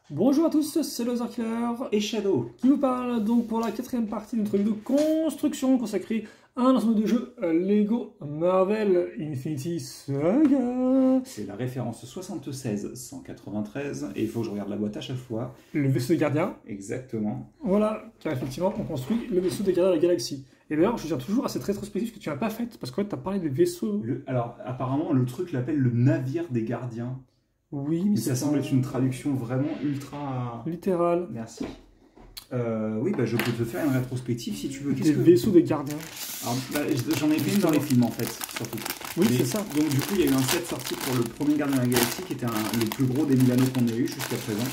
Bonjour à tous, c'est le Killer Et Shadow. qui vous parle donc pour la quatrième partie de notre vidéo de construction consacrée à un ensemble de jeux Lego Marvel Infinity Saga. C'est la référence 76-193 et il faut que je regarde la boîte à chaque fois. Le vaisseau des gardiens. Exactement. Voilà, car effectivement on construit le vaisseau des gardiens de la galaxie. Et d'ailleurs je tiens toujours à cette rétrospective que tu n'as pas faite parce qu'en fait tu as parlé des vaisseaux. Alors apparemment le truc l'appelle le navire des gardiens. Oui, mais ça semble être une traduction vraiment ultra... littérale. Merci. Oui, bah, je peux te faire une rétrospective si tu veux. Des vaisseaux des gardiens. Alors, bah, j'en ai fait une dans les films en fait, surtout. Oui, c'est ça. Donc du coup, il y a eu un set sorti pour le premier Gardien de la Galaxie qui était le plus gros des Milano qu'on ait eu jusqu'à présent.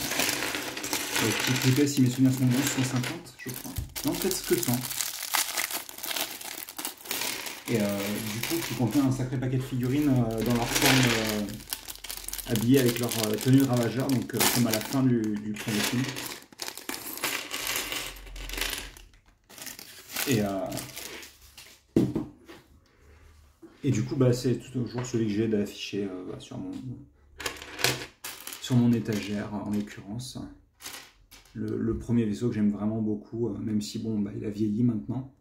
Qui coûtait, si mes souvenirs sont bons, 150, je crois. Non, peut-être que 100. Et du coup, qui contient un sacré paquet de figurines dans leur forme habillées avec leur tenue de ravageur, donc comme à la fin du premier film. Et du coup, bah, c'est toujours celui que j'ai d'afficher sur mon étagère, en l'occurrence. Le premier vaisseau que j'aime vraiment beaucoup, même si bon, bah, il a vieilli maintenant.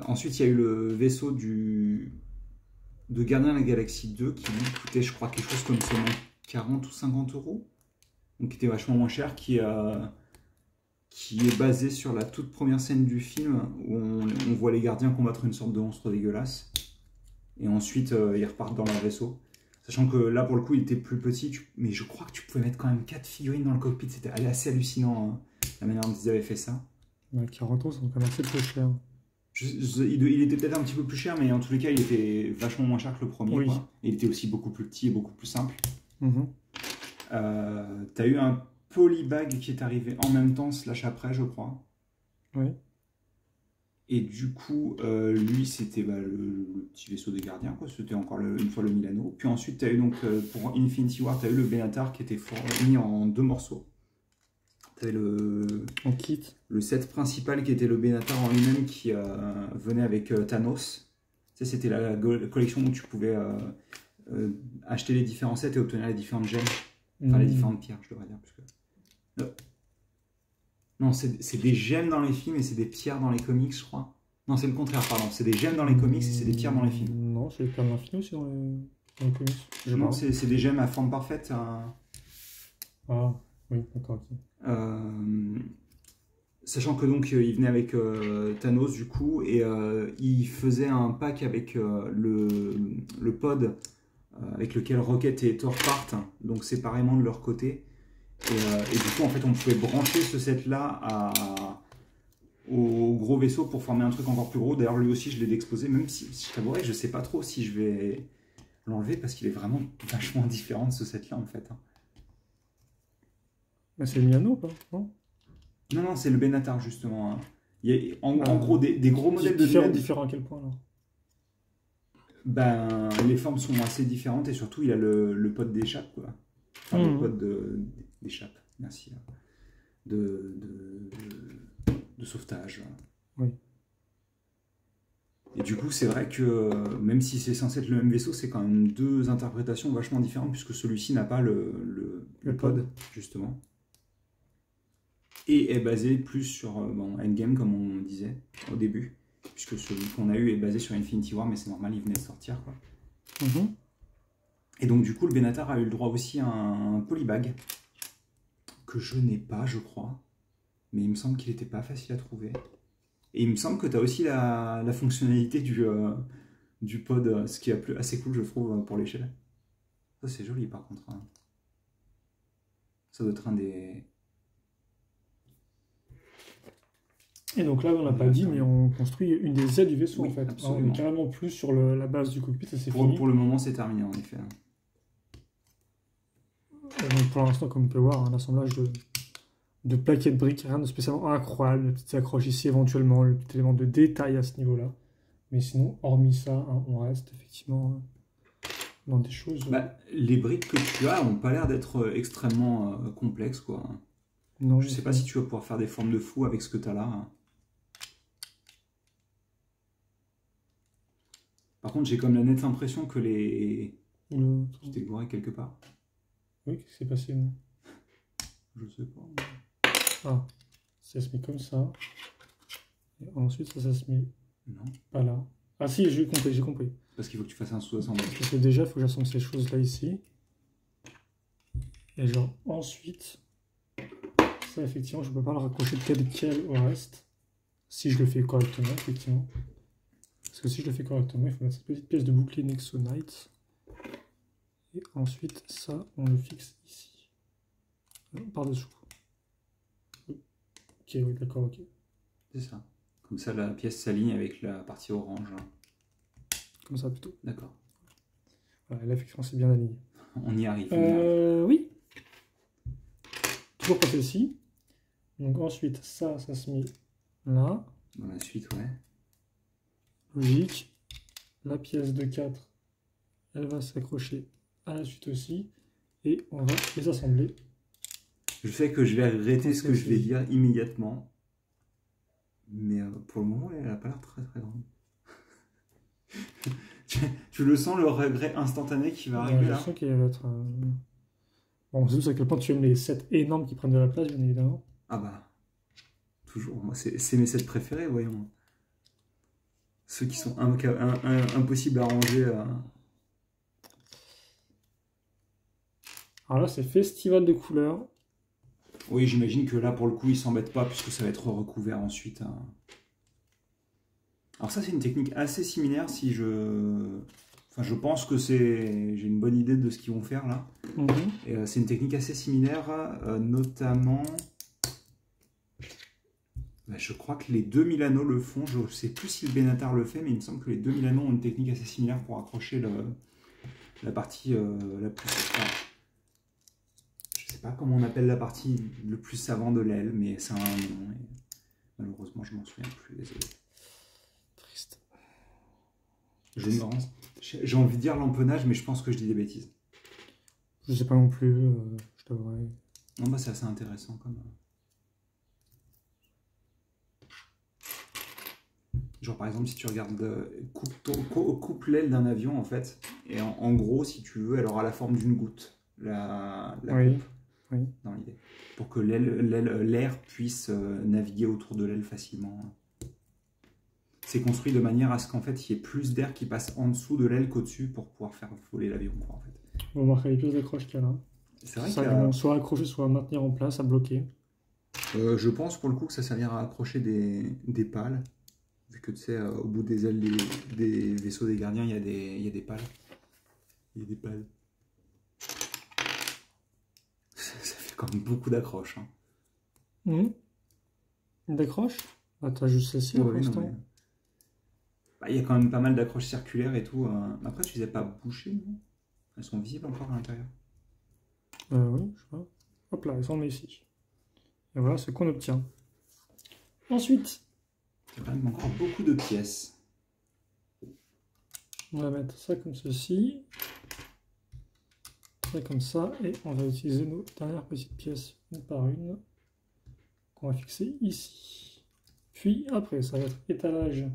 Ensuite, il y a eu le vaisseau de Gardien de la Galaxie 2 qui lui coûtait, je crois, quelque chose comme seulement 40 ou 50 euros. Donc qui était vachement moins cher, qui est basé sur la toute première scène du film où on voit les gardiens combattre une sorte de monstre dégueulasse. Et ensuite, ils repartent dans leur vaisseau. Sachant que là, pour le coup, il était plus petit, mais je crois que tu pouvais mettre quand même 4 figurines dans le cockpit. C'était assez hallucinant, hein, la manière dont ils avaient fait ça. Ouais, 40 euros, c'est quand même assez peu cher. Il était peut-être un petit peu plus cher, mais en tous les cas, il était vachement moins cher que le premier. Oui. Quoi. Et il était aussi beaucoup plus petit et beaucoup plus simple. T'as eu un polybag qui est arrivé en même temps, / après, je crois. Oui. Et du coup, lui, c'était le petit vaisseau des gardiens, quoi. C'était encore une fois le Milano. Puis ensuite, tu as eu donc, pour Infinity War, tu as eu le Benatar qui était mis en 2 morceaux. Tu avais le set principal qui était le Benatar en lui-même qui venait avec Thanos. Tu sais, c'était la collection où tu pouvais acheter les différents sets et obtenir les différentes gemmes. Enfin, les différentes pierres, je devrais dire. Non, c'est des gemmes dans les films et c'est des pierres dans les comics, je crois. Non, c'est le contraire, pardon. C'est des gemmes dans les comics et c'est des pierres dans les films. Non, c'est les pierres dans les films aussi dans les comics. Non, c'est des gemmes à forme parfaite. Ah, oui, d'accord, ok. Sachant que donc, il venait avec Thanos, du coup, et il faisait un pack avec le pod avec lequel Rocket et Thor partent, donc séparément de leur côté. Et du coup, en fait, on pouvait brancher ce set-là au gros vaisseau pour former un truc encore plus gros. D'ailleurs, lui aussi, je l'ai exposé, même si je t'avouerais que je sais pas trop si je vais l'enlever parce qu'il est vraiment vachement différent de ce set-là, en fait. Mais c'est le Milano, pas non? Non, c'est le Benatar, justement. Hein. Il y a, en gros, des gros modèles de différents à quel point, alors? Ben, les formes sont assez différentes et surtout, il a le pod d'échappe, quoi. Enfin, le pod d'échappe, merci. De sauvetage. Oui. Et du coup, c'est vrai que même si c'est censé être le même vaisseau, c'est quand même 2 interprétations vachement différentes puisque celui-ci n'a pas le pod, justement. Et est basé plus sur Endgame, comme on disait au début. Puisque celui qu'on a eu est basé sur Infinity War, mais c'est normal, il venait de sortir, quoi. Et donc, du coup, le Benatar a eu le droit aussi à un polybag que je n'ai pas, je crois. Mais il me semble qu'il n'était pas facile à trouver. Et il me semble que tu as aussi la fonctionnalité du pod, ce qui est assez cool, je trouve, pour l'échelle. Ça, c'est joli, par contre. Hein. Ça doit être un des... Et donc là, on n'a pas dit, mais on construit une des ailes du vaisseau, oui, en fait. Absolument. On est carrément plus sur la base du cockpit, ça c'est fini. Pour le moment, c'est terminé, en effet. Et donc pour l'instant, comme on peut voir, un assemblage de plaquettes de briques, rien de spécialement incroyable, de petites accroches ici éventuellement, le petit élément de détail à ce niveau-là. Mais sinon, hormis ça, hein, on reste effectivement dans des choses... les briques que tu as n'ont pas l'air d'être extrêmement complexes, quoi. Non, je sais pas si tu vas pouvoir faire des formes de fou avec ce que tu as là. Hein. Par contre, j'ai comme la nette impression que les... Tu t'es gouré quelque part. Oui, qu'est-ce qui s'est passé? Je sais pas. Ah, ça se met comme ça. Et ensuite, ça se met Non. pas là. Ah si, j'ai compris, j'ai compris. Parce qu'il faut que tu fasses un sous-assemblage. Parce que déjà, il faut que j'assemble ces choses-là ici. Et genre, ensuite, ça, effectivement, je ne peux pas le raccrocher tel quel au reste. Si je le fais correctement, effectivement. Parce que si je le fais correctement, il faut mettre cette petite pièce de bouclier Nexonite. Et ensuite, ça, on le fixe ici. Par-dessous. Ok, oui, d'accord, ok. C'est ça. Comme ça, la pièce s'aligne avec la partie orange. Comme ça, plutôt. D'accord. Voilà, là, effectivement, c'est bien aligné. On y arrive. Oui. Toujours pas celle-ci. Donc ensuite, ça se met là. Dans la suite, ouais. Logique. La pièce de 4, elle va s'accrocher à la suite aussi. Et on va les assembler. Je sais que je vais arrêter ce que je vais dire immédiatement. Mais pour le moment, elle n'a pas l'air très très grande. tu le sens, le regret instantané qui va arriver là? Je sens qu'il va être... Bon, c'est à quel point tu aimes les sets énormes qui prennent de la place, bien évidemment. Ah bah, toujours. Moi, c'est mes sets préférés, voyons. Ceux qui sont impossibles à ranger. Alors là, c'est Festival de couleurs. Oui, j'imagine que là, pour le coup, ils s'embêtent pas puisque ça va être recouvert ensuite. Alors ça, c'est une technique assez similaire si je... Enfin, je pense que j'ai une bonne idée de ce qu'ils vont faire là. Et c'est une technique assez similaire, notamment... je crois que les deux Milano le font. Je ne sais plus si le Benatar le fait, mais il me semble que les deux Milano ont une technique assez similaire pour accrocher la partie la plus... je ne sais pas comment on appelle la partie le plus savant de l'aile, mais ça a un nom. Et malheureusement, je m'en souviens plus, désolé. Triste. J'ai envie de dire l'empennage, mais je pense que je dis des bêtises. Je sais pas non plus, je t'avouerai. Non, bah c'est assez intéressant comme... Genre par exemple, si tu regardes, coupe l'aile d'un avion en fait, et en gros, si tu veux, elle aura la forme d'une goutte, la oui. coupe, oui. dans l'idée, pour que l'air puisse naviguer autour de l'aile facilement. C'est construit de manière à ce qu'en fait, il y ait plus d'air qui passe en dessous de l'aile qu'au-dessus pour pouvoir faire voler l'avion, en fait. On va marquer les pièces d'accroche qu'il y a là. C'est vrai ça vont soit accrocher, soit maintenir en place, à bloquer. Je pense pour le coup que ça servira à accrocher des pales. Vu que tu sais, au bout des ailes des vaisseaux des gardiens, il y a des pales. Il y a des pales. Ça fait quand même beaucoup d'accroches. Hein. D'accroche? Ah, t'as juste celle-ci pour l'instant. Mais... bah, il y a quand même pas mal d'accroches circulaires et tout. Après, tu les as pas bouchées, non? Elles sont visibles encore à l'intérieur. Oui, je sais pas. Hop là, elles sont ici. Et voilà ce qu'on obtient. Ensuite, il y a quand même encore beaucoup de pièces. On va mettre ça comme ceci. Ça comme ça. Et on va utiliser nos dernières petites pièces une par une. Qu'on va fixer ici. Puis après, ça va être étalage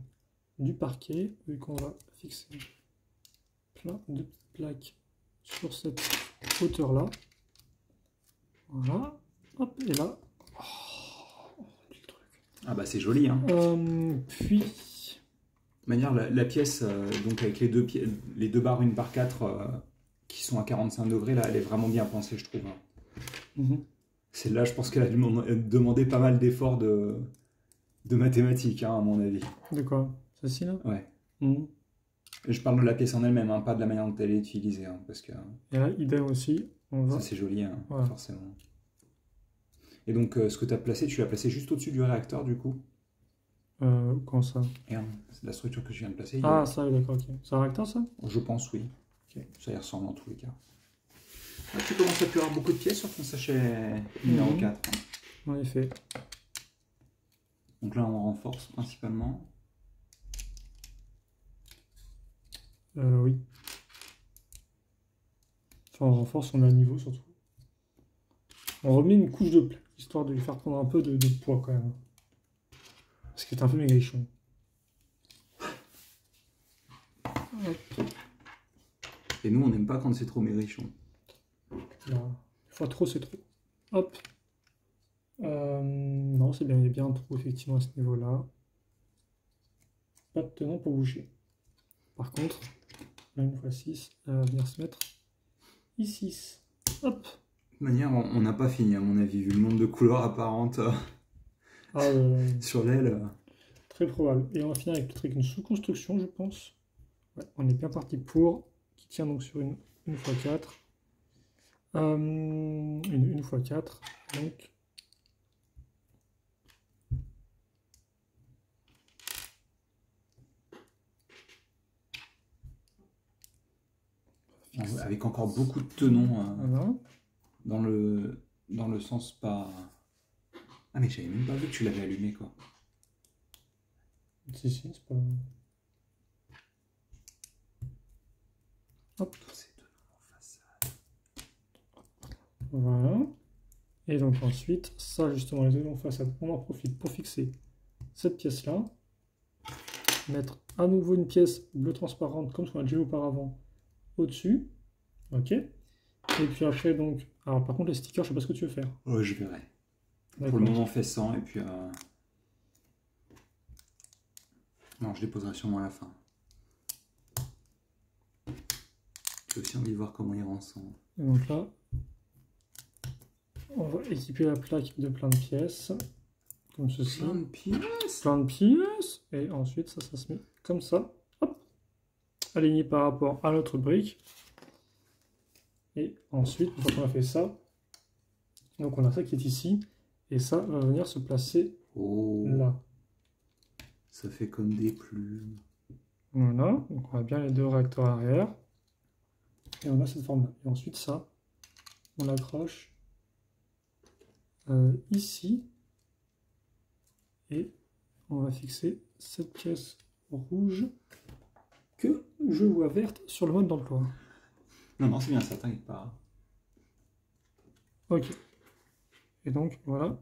du parquet. Vu qu'on va fixer plein de plaques sur cette hauteur-là. Voilà. Hop, et là. Ah bah c'est joli, hein. Puis... de manière, la pièce, donc avec les deux barres 1/4 qui sont à 45 degrés, là, elle est vraiment bien pensée, je trouve. Celle-là, je pense qu'elle a dû demander pas mal d'efforts de mathématiques, hein, à mon avis. De quoi? Celle-ci, là? Ouais. Je parle de la pièce en elle-même, hein, pas de la manière dont elle est utilisée. Hein, parce que, et là, idem aussi. Ça, c'est joli, hein, voilà. forcément. Et donc, ce que tu as placé, tu l'as placé juste au-dessus du réacteur, du coup? Comment ça? C'est la structure que je viens de placer. Ah, ça, oui, d'accord, ok. C'est un réacteur, ça? Je pense, oui. Okay. Ça y ressemble en tous les cas. Ah, tu commences à plus avoir beaucoup de pièces sur ton sachet numéro 4. En effet. Donc là, on renforce principalement. Oui. Enfin, on renforce, on met à niveau surtout. On remet une couche de plaque, histoire de lui faire prendre un peu de poids quand même. Parce qu'il est un peu maigrichon. Et nous, on n'aime pas quand c'est trop maigrichon. Une fois trop, c'est trop. Hop. Non, c'est bien, il y a bien un trou effectivement à ce niveau-là. Pas de tenant pour boucher. Par contre, là, une fois 6, elle va venir se mettre ici. Hop! De toute manière, on n'a pas fini à mon avis, vu le nombre de couleurs apparentes sur l'aile. Très probable. Et on va finir avec une sous-construction, je pense. Ouais, on est bien parti pour, qui tient donc sur une x4. Une x4, donc. Avec encore beaucoup de tenons Voilà. dans le sens pas... Ah mais j'avais même pas vu que tu l'avais allumé quoi. Si, c'est pas... Hop. Tous ces tenons en façade. Voilà. Et donc ensuite, ça justement, les tenons en façade, on en profite pour fixer cette pièce-là. Mettre à nouveau une pièce bleu transparente, comme ce qu'on a déjà vu auparavant, au-dessus. Ok. Et puis après, donc... Alors par contre, les stickers, je sais pas ce que tu veux faire. Ouais, je verrai. Pour le moment, on fait 100 et puis... Non, je les poserai sûrement à la fin. J'ai aussi envie de voir comment ils vont ensemble. Et donc là, on va équiper la plaque de plein de pièces. Comme ceci. Plein de pièces. Plein de pièces. Et ensuite, ça se met comme ça. Hop. Aligné par rapport à notre brique. Et ensuite, une fois qu'on a fait ça, donc on a ça qui est ici. Et ça va venir se placer là. Ça fait comme des plumes. Voilà. Donc on a bien les deux réacteurs arrière. Et on a cette forme-là. Et ensuite, ça, on l'accroche ici. Et on va fixer cette pièce rouge que je vois verte sur le mode d'emploi. Non, c'est bien ça, t'inquiète pas. Ok. Et donc, voilà.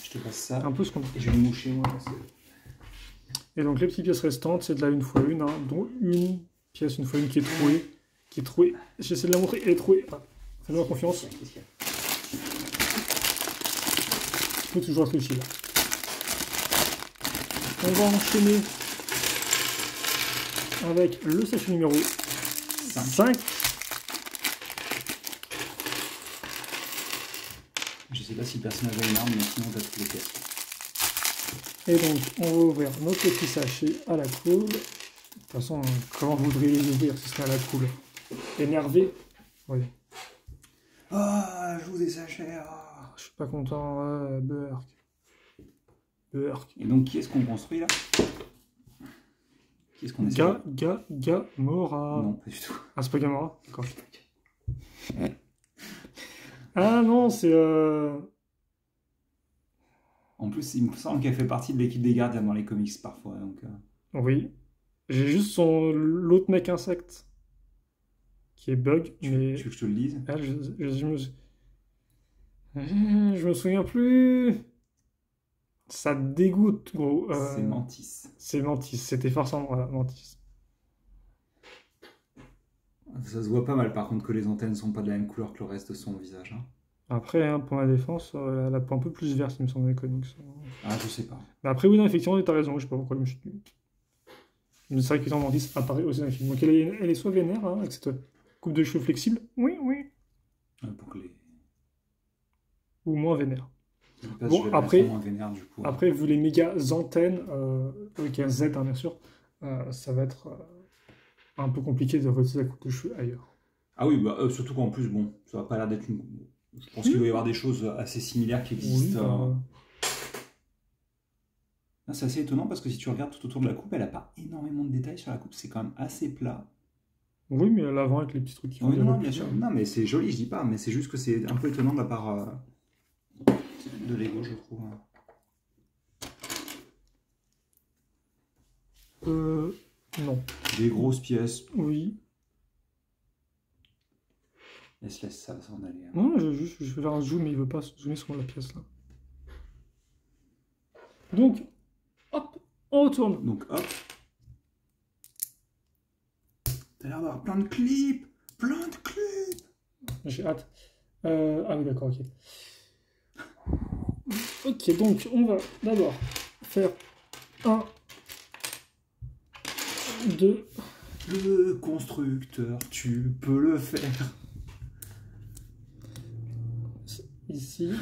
Je te passe ça. Un peu ce qu'on a. Je vais me moucher, moi. Et donc, les petites pièces restantes, c'est de la 1x1, hein, dont une pièce 1x1 qui est trouée. J'essaie de la montrer, elle est trouée. Ah, fais-moi confiance. Je peux toujours être utile. On va enchaîner avec le sachet numéro 5. Je sais pas si le personnage a une arme, mais sinon t'as toutes les pièces. Et donc, on va ouvrir nos petits sachets à la cool. De toute façon, comment voudriez les ouvrir si ce n'est à la cool? Énervé? Oui. Ah, je joue des sachets. Ah. Je suis pas content. Burk. Et donc, qui est-ce qu'on construit là? Qui est-ce qu'on essaie? Gamora. Non, pas du tout. Ah, c'est pas Gamora? D'accord. Ah non, c'est... En plus, il me semble qu'elle fait partie de l'équipe des gardiens dans les comics parfois. Donc, Oui. J'ai juste l'autre mec insecte qui est Bug. Tu veux que je te le dise? Ah, je me souviens plus. Ça dégoûte, gros. C'est Mantis. C'est Mantis. C'était forcément voilà, Mantis. Ça se voit pas mal par contre que les antennes sont pas de la même couleur que le reste de son visage. Hein. Après, hein, pour ma défense, elle a un peu plus verte, il me semble, dans les comics. Ah, je sais pas. Mais après, oui, non, effectivement, t'as raison. Je sais pas pourquoi je me suis dit. Mais c'est vrai que Mantis apparaît aussi dans le film. Donc elle est soit vénère, hein, avec cette coupe de cheveux flexible. Oui. Pour que les... Ou moins vénère. Bon, après, moins vénère, du coup, après, vu les méga antennes, avec un Z, hein, bien sûr, ça va être un peu compliqué de retirer la coupe de cheveux ailleurs. Ah oui, bah, surtout qu'en plus, bon, ça va pas l'air d'être une... Je pense qu'il doit y avoir des choses assez similaires qui existent. Oui, c'est assez étonnant parce que si tu regardes tout autour de la coupe, elle n'a pas énormément de détails sur la coupe, c'est quand même assez plat. Oui, mais à l'avant avec les petits trucs qui font non, bien sûr. Non, mais c'est joli, je dis pas, mais c'est juste que c'est un peu étonnant de la part de Lego, je trouve. Non. Des grosses pièces. Oui. Laisse ça va s'en aller. Hein. Non, je vais faire un zoom, mais il veut pas zoomer sur la pièce là. Donc, hop, on retourne. Donc, hop. T'as l'air d'avoir plein de clips. Plein de clips. J'ai hâte. Ah oui, d'accord, ok. Ok, donc on va d'abord faire 1, 2. Le constructeur, tu peux le faire. Ici.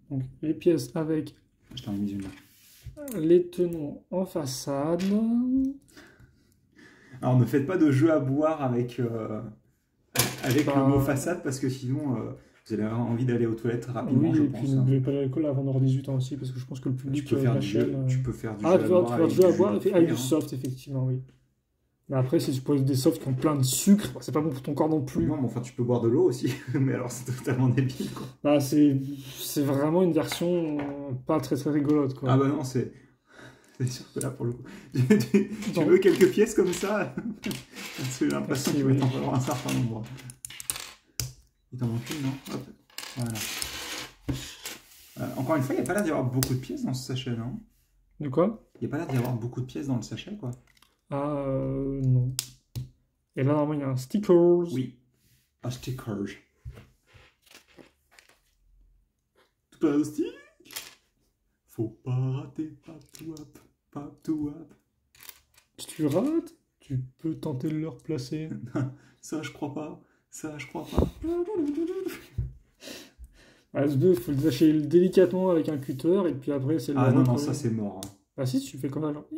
Donc les pièces avec Je t'en ai mis une là. les tenons en façade. Alors ne faites pas de jeu à boire avec, avec le mot façade parce que sinon vous allez avoir envie d'aller aux toilettes rapidement, oui, je et pense. puis ne buvez pas d'alcool avant d'avoir 18 ans aussi, parce que je pense que le public Tu peux faire de la du chaîne... jeu, tu peux faire du Ah, jeu tu à peux boire faire avec du jeu à du boire jus de avec fruits, du hein. soft, effectivement, oui. Mais après, si tu poses des softs qui ont plein de sucre, c'est pas bon pour ton corps non plus. Non, mais enfin tu peux boire de l'eau aussi, mais alors c'est totalement débile quoi. Bah, c'est vraiment une version pas très très rigolote, quoi. Ah bah non, c'est sûr que là pour le coup. Tu veux quelques pièces comme ça? Parce que j'ai l'impression que tu vas t'en avoir un certain nombre. Il t'en manque une, non? Hop, voilà. Encore une fois, il n'y a pas l'air d'y avoir beaucoup de pièces dans ce sachet, non? De quoi? Il n'y a pas l'air d'y avoir beaucoup de pièces dans le sachet, quoi. Ah, non. Et là, normalement, il y a un stickers. Oui, un sticker. Plastique. Faut pas rater, pas tout up, pas tout up. Si tu rates, tu peux tenter de le replacer. Ça, je crois pas. Ça, je crois pas. S2, il faut le lâcher délicatement avec un cutter, et puis après, c'est le... Ah non, non, ça c'est mort. Ah si, tu fais comme ça, genre...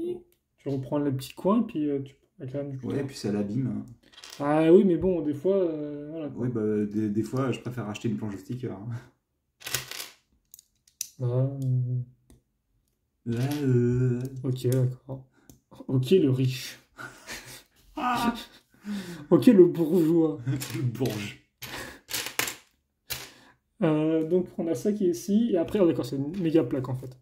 Tu reprends les petits coins, puis tu... Avec la du ouais, puis ça l'abîme. Ah oui, mais bon, des fois... voilà. Oui, bah, des fois, je préfère acheter une planche de sticker. Ok, d'accord. Ok, le riche. Ok, le bourgeois. Le bourge. Donc, on a ça qui est ici, et après, d'accord, c'est une méga plaque, en fait.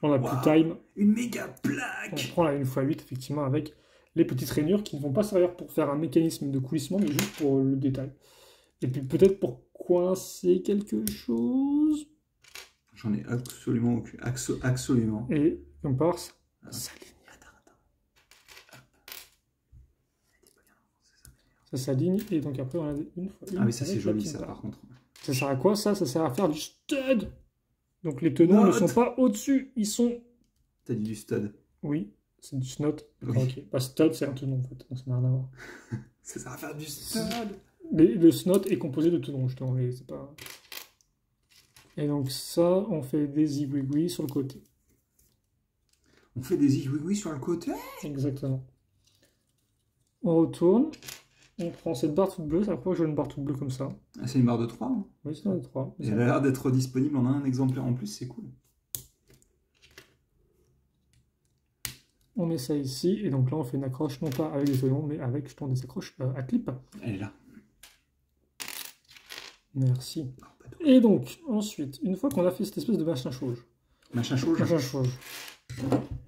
On a plus time. Une méga plaque. On prend la 1x8, effectivement, avec les petites rainures qui ne vont pas servir pour faire un mécanisme de coulissement, mais juste pour le détail. Et puis peut-être pour coincer quelque chose. J'en ai absolument aucune. Absolument. Et on part, ça s'aligne. Ça s'aligne, et donc après on a une fois une. Ah mais ça c'est joli ça par contre. Ça sert à quoi ça? Ça sert à faire du stud. Donc les tenons ne sont pas au-dessus, ils sont... T'as dit du stud? Oui, c'est du snot. Oui. Ok, bah, stud c'est un tenon en fait, donc ça n'a rien à voir. Ça sert à faire du stud. Le snot est composé de tenons, justement, mais c'est pas... Et donc ça, on fait des zigouigouis sur le côté. On fait des zigouigouis sur le côté? Exactement. On retourne. On prend cette barre toute bleue, c'est la première fois que je vois une barre toute bleue comme ça. Ah, c'est une barre de 3 hein? Oui, c'est une barre de 3. Et elle a l'air d'être disponible en un exemplaire en plus, c'est cool. On met ça ici, et donc là on fait une accroche, non pas avec des tenons, mais avec, je pense, des accroches à clip. Elle est là. Merci. Et donc, ensuite, une fois qu'on a fait cette espèce de machin chauge. Machin chauge? Machin chauge.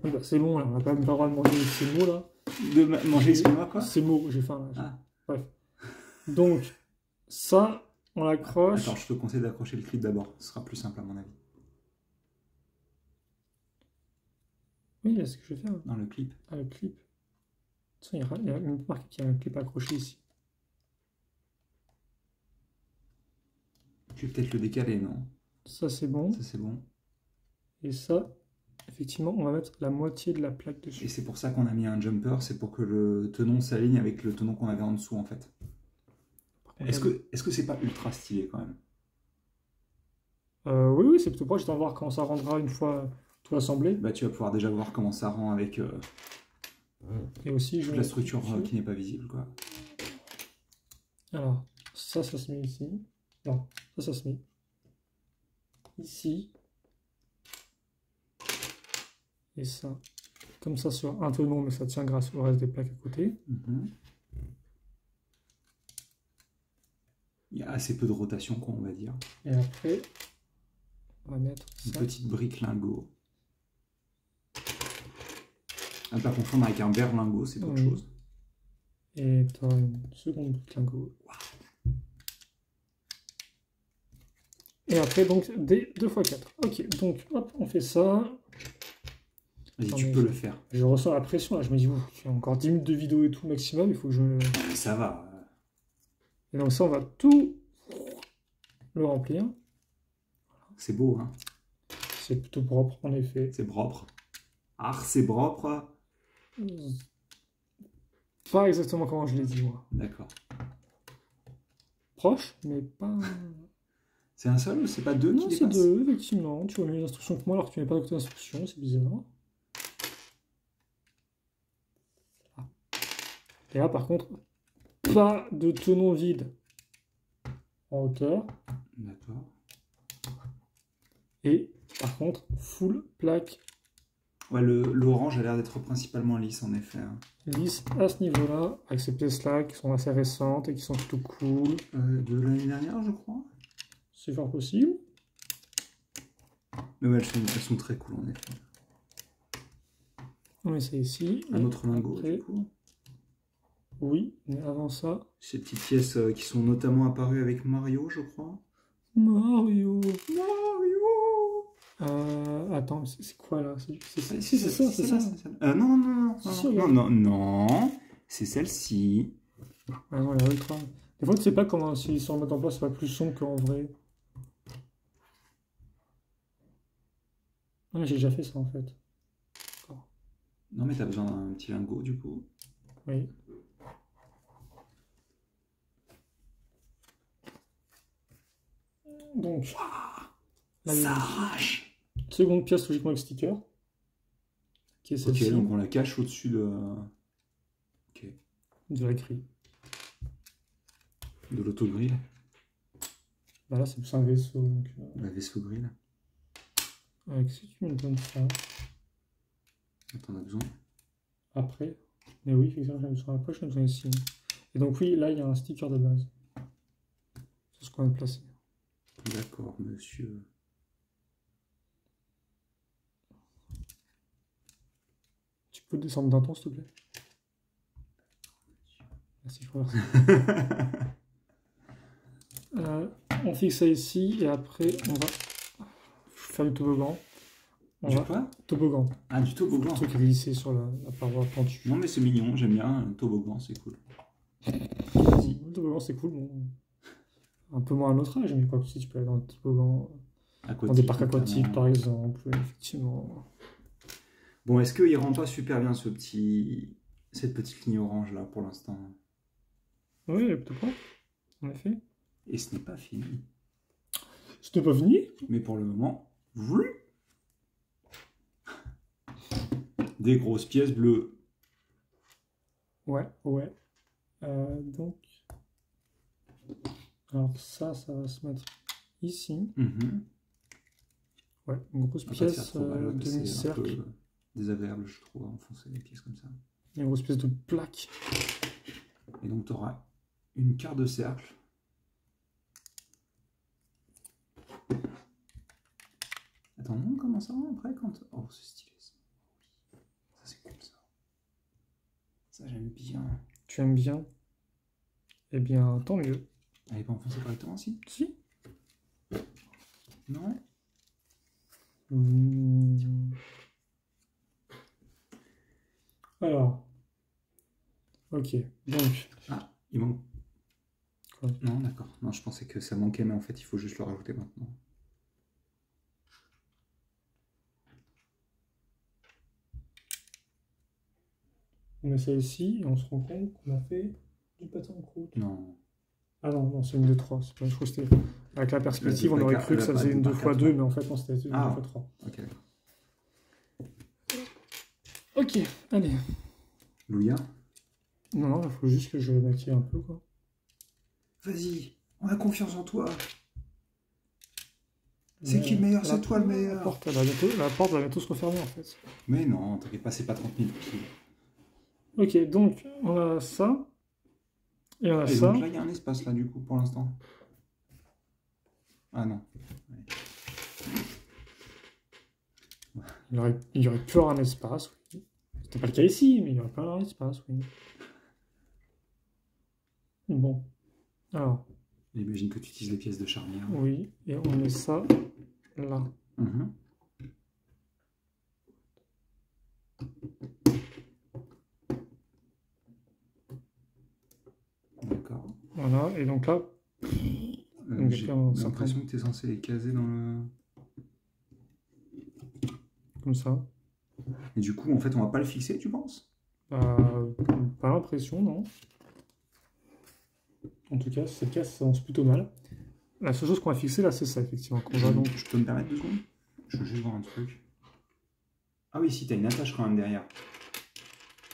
Oui, bah, c'est bon, là, on n'a quand même pas le droit de manger ces mots là. De manger, excuse-moi quoi? Ces mots, j'ai faim là. Ah. Bref. Donc, ça, on l'accroche. Attends, je te conseille d'accrocher le clip d'abord, ce sera plus simple à mon avis. Oui, c'est ce que je vais faire. Dans le clip. Ah, le clip. Il y a une marque qui a un clip accroché ici. Je vais peut-être le décaler, non? Ça, c'est bon. Ça, c'est bon. Et ça, effectivement, on va mettre la moitié de la plaque dessus. Et c'est pour ça qu'on a mis un jumper, c'est pour que le tenon s'aligne avec le tenon qu'on avait en dessous, en fait. Est-ce que c'est pas ultra stylé, quand même? Oui, oui, c'est plutôt proche. J'attends de voir comment ça rendra une fois tout assemblé. Bah, tu vas pouvoir déjà voir comment ça rend avec et aussi, la structure qui n'est pas visible, quoi. Alors, ça se met ici. Non, ça se met ici. Et ça, comme ça sur un tenon, mais ça tient grâce au reste des plaques à côté. Il y a assez peu de rotation, quoi, on va dire. Et après, on va mettre une ça. petite brique lingot. À ne pas confondre avec un verre lingot, c'est autre chose. Et tu as une seconde brique lingot. Wow. Et après, donc, des 2x4. Ok, donc, hop, on fait ça. Vas-y, tu peux le faire. Je ressens la pression là, je me dis, ouf, il y a encore 10 minutes de vidéo et tout maximum, il faut que je... Ça va. Et donc ça, on va tout le remplir. C'est beau, hein. C'est plutôt propre, en effet. C'est propre. Ah, c'est propre. Pas exactement comment je l'ai dit, moi. D'accord. Proche, mais pas... C'est un seul ou c'est pas deux qui dépassent? Non, c'est deux, effectivement. Tu vois mieux les instructions que moi alors que tu n'as pas d'écouter d'instructions, c'est bizarre. Ah. Et là, par contre, pas de tenon vide en hauteur. D'accord. Et par contre, full plaque. Ouais, l'orange a l'air d'être principalement lisse, en effet. Lisse à ce niveau-là, avec ces pièces-là qui sont assez récentes et qui sont plutôt cool. De l'année dernière, je crois. C'est fort possible. Mais ouais, elles sont très cool, en effet. On met ça ici. Un autre lingot, après, du coup. Oui, mais avant ça... Ces petites pièces qui sont notamment apparues avec Mario, je crois. Mario. Attends, c'est quoi là? Si, c'est ça. Non. C'est celle-ci. Ah non, elle est ultra. Des fois, tu sais pas comment, s'ils s'en mettent en place, ça va plus sombre qu'en vrai. Non, mais j'ai déjà fait ça en fait. Non, mais t'as besoin d'un petit lingot du coup. Oui. Donc, là, ça arrache. Seconde pièce logiquement avec sticker. Qui est celle-ci. Ok, donc on la cache au-dessus de. Ok. De la grille. De l'autogrill. Bah là, c'est plus un vaisseau. Donc, la vaisseau grill. Avec si tu me donnes ça. T'en as besoin. Après. Mais oui, effectivement, j'en ai besoin après, j'en ai besoin ici. Et donc, oui, là, il y a un sticker de base. C'est ce qu'on a placé. D'accord, monsieur. Tu peux descendre d'un ton, s'il te plaît? Merci, je remercie. On fixe ça ici et après, on va faire du toboggan. Quoi? Toboggan. Ah, du toboggan. Un truc glissé sur la paroi pentue. Non, mais c'est mignon, j'aime bien. Le toboggan, c'est cool. Le toboggan, c'est cool. Bon. Un peu moins à notre âge, mais quoi que si tu peux aller dans le toboggan. Dans des parcs aquatiques, par exemple, effectivement. Bon, est-ce qu'il rend pas super bien cette petite ligne orange là pour l'instant? Oui, plutôt pas. En effet. Et ce n'est pas fini. Ce n'est pas fini? Mais pour le moment, des grosses pièces bleues. Ouais. Donc, alors ça va se mettre ici. Ouais, une grosse pièce demi-cercle. Désagréable, je trouve, à enfoncer les pièces comme ça. Une grosse pièce de plaque. Et donc, tu auras une quart de cercle. Attends, non, comment ça va après quand... Oh, c'est stylé ça. Ça, c'est cool ça. Ça, j'aime bien. Tu aimes bien? Eh bien, tant mieux. Elle n'est pas enfoncée correctement, si? Si. Non. Alors. Ok, donc. Ah, il manque. Quoi? Non, d'accord. Non, je pensais que ça manquait, mais en fait, il faut juste le rajouter maintenant. On met ça ici et on se rend compte qu'on a fait du pâté en croûte. Non. Ah non, c'est une de 3. C'est pas une chose. Avec la perspective, on aurait cru que ça faisait une 2x2, mais en fait, non, c'était une 2x3. Ok, d'accord. Ok, allez. Louia? Non, il faut juste que je maquille un peu, quoi. Vas-y, on a confiance en toi. C'est qui le meilleur? C'est toi le meilleur. La porte va bientôt se refermer, en fait. Mais non, t'inquiète pas, c'est pas 30 000 pieds. Ok, donc, on a ça. Et on a ça. Donc là, il y a un espace, là, du coup, pour l'instant. Ah non. Ouais. Il y aurait pu avoir un espace, oui. C'était pas le cas ici, mais il y aurait pu avoir un espace, oui. Bon. Alors. J'imagine que tu utilises les pièces de charnière. Oui, et on met ça là. D'accord. Voilà, et donc là... J'ai l'impression que tu es censé les caser dans le... Comme ça. Et du coup, en fait, on va pas le fixer, tu penses? Pas l'impression, non. En tout cas, si c'est le cas, ça avance plutôt mal. La seule chose qu'on va fixer là, c'est ça, effectivement. Je peux me permettre 2 secondes? Je veux juste voir un truc. Ah oui, si, tu as une attache quand même derrière.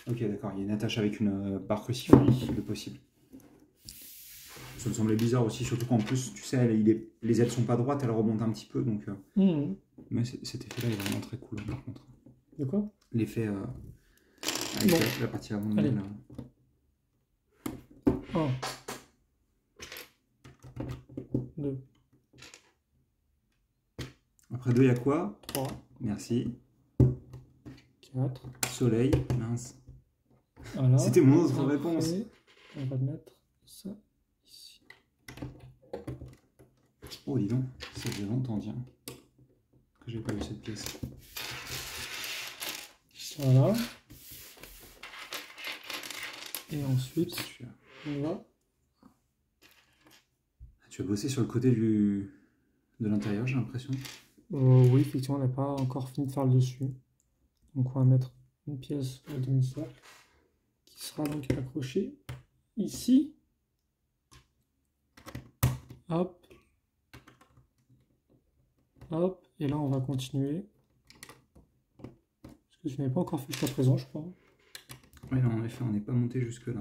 Ok, d'accord, il y a une attache avec une barre crucifix, de possible. Ça me semblait bizarre aussi, surtout qu'en plus, tu sais, les ailes sont pas droites, elles remontent un petit peu, donc... Mais cet effet-là est vraiment très cool, par contre. De quoi? L'effet avec bon. la partie avant de l'aile. 1, 2. Après 2, il y a quoi? 3. Merci. 4. Soleil, mince. Voilà. C'était mon autre réponse. On va mettre ça ici. Oh, dis donc, ça faisait longtemps, tiens, que j'ai pas vu cette pièce. Voilà. Et ensuite, on va... Tu as bossé sur le côté de l'intérieur, j'ai l'impression. Oui, effectivement, on n'a pas encore fini de faire le dessus. Donc on va mettre une pièce de demi-cercle qui sera donc accrochée ici. Hop. Hop. Et là, on va continuer. Parce que je n'avais pas encore fait jusqu'à présent, je crois. Oui, non, en effet, on n'est pas monté jusque-là.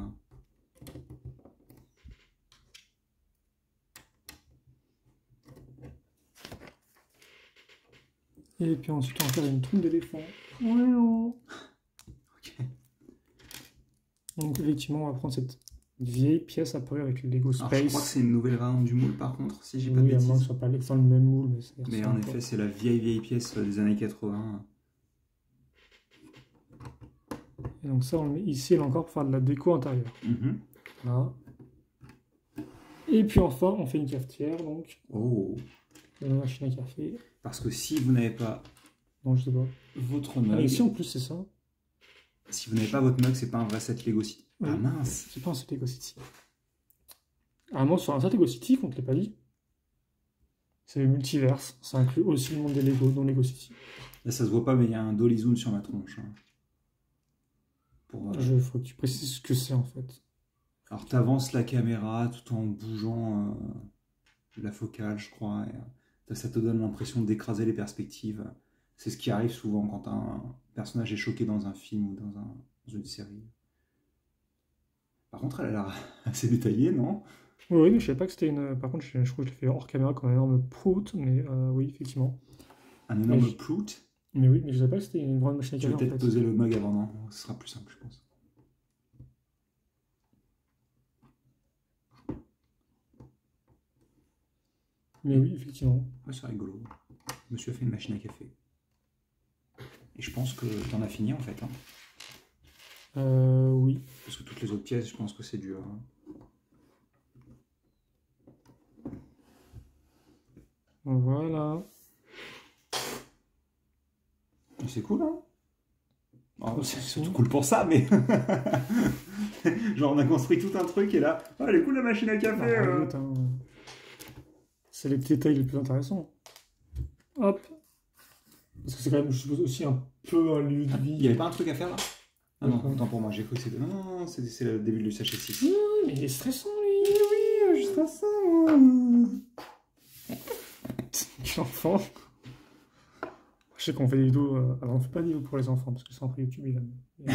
Et puis ensuite, on va faire une trompe d'éléphant. Ok. Donc, effectivement, on va prendre cette vieille pièce apparue avec le Lego Space. Alors, je crois que c'est une nouvelle variante du moule, par contre, si j'ai pas de bêtises. Oui, à moins que ce soit pas dans le même moule. Mais en effet, c'est la vieille pièce des années 80. Et donc ça, on le met ici et là encore pour faire de la déco intérieure. Voilà. Et puis enfin, on fait une cafetière, donc. Oh. Dans la machine à café. Parce que si vous n'avez pas... Non, je sais pas. Votre mug... ici, en plus, c'est ça. Si vous n'avez pas votre mug, c'est pas un vrai set Lego City. Oui. Ah mince. C'est pas un set Lego City. Ah non, sur un set Lego City, on ne te l'a pas dit. C'est le multiverse. Ça inclut aussi le monde des Lego dans Lego City. Là, ça se voit pas, mais il y a un dolly zoom sur ma tronche. Hein. Faut que tu précises ce que c'est, en fait. Alors, tu avances la caméra tout en bougeant la focale, je crois. Et, ça te donne l'impression d'écraser les perspectives. C'est ce qui arrive souvent quand un personnage est choqué dans un film ou dans une série. Par contre, elle a l'air assez détaillée, non? Oui, mais je savais pas que c'était une... Par contre, je crois que je l'ai fait hors caméra comme un énorme prout, mais oui, effectivement. Un énorme prout? Mais oui, mais je savais pas que c'était une grande machine à café. Je vais peut-être poser le mug avant, non? Ce sera plus simple, je pense. Mais oui, effectivement. Ouais, c'est rigolo. Monsieur a fait une machine à café. Et je pense que t'en as fini, en fait. Hein. Oui. Parce que toutes les autres pièces, je pense que c'est dur. Hein. Voilà. C'est cool, hein? Oh, c'est tout cool pour ça, mais... Genre, on a construit tout un truc, et là... Oh, elle est cool, la machine à café C'est les détails les plus intéressants. Hop. Parce que c'est quand même, je suppose, aussi un peu un lieu de vie. Il n'y avait pas un truc à faire, là? Ah non, autant pour moi, j'ai cru que c'était... Non, c'est le début du sachet 6. Mais il est stressant, lui. Oui, je suis stressant. Quel enfant. Je sais qu'on fait des vidéos... Alors, on fait pas des vidéos pour les enfants, parce que c'est entre YouTube, on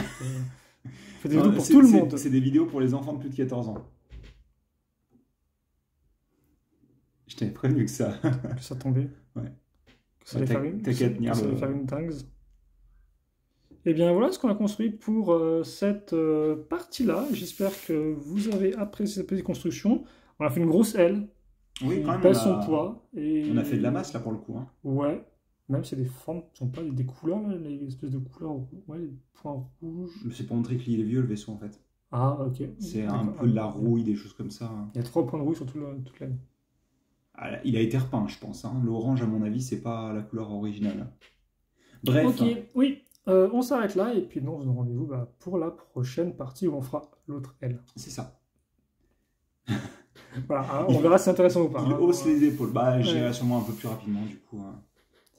fait des vidéos pour tout le monde. C'est des vidéos pour les enfants de plus de 14 ans. Je t'avais prévenu que ça... que ça tombait. Ouais. Que ça allait faire une dingue. Et bien voilà ce qu'on a construit pour cette partie-là. J'espère que vous avez apprécié cette petite construction. On a fait une grosse aile. Oui, quand même. Pèse son poids. Et... On a fait de la masse là pour le coup. Hein. Ouais. Même si c'est des formes qui ne sont pas des couleurs, là, les espèces de couleurs. Ouais, les points rouges. Mais c'est pour montrer qu'il est vieux le vaisseau en fait. Ah, ok. C'est un peu de la rouille, des choses comme ça. Hein. Il y a 3 points de rouille sur toute l'année. Ah, il a été repeint, je pense. Hein. L'orange, à mon avis, c'est pas la couleur originale. Bref. Ok, oui. On s'arrête là et puis non, on se donne rendez-vous pour la prochaine partie où on fera l'autre L. C'est ça. Voilà, on verra si c'est intéressant ou pas. Il hausse les épaules. J'irai sûrement un peu plus rapidement du coup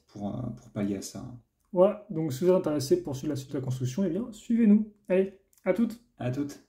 pour pallier à ça. Voilà, donc si vous êtes intéressé pour suivre la suite de la construction, eh bien suivez-nous. Allez, à toutes. À toutes.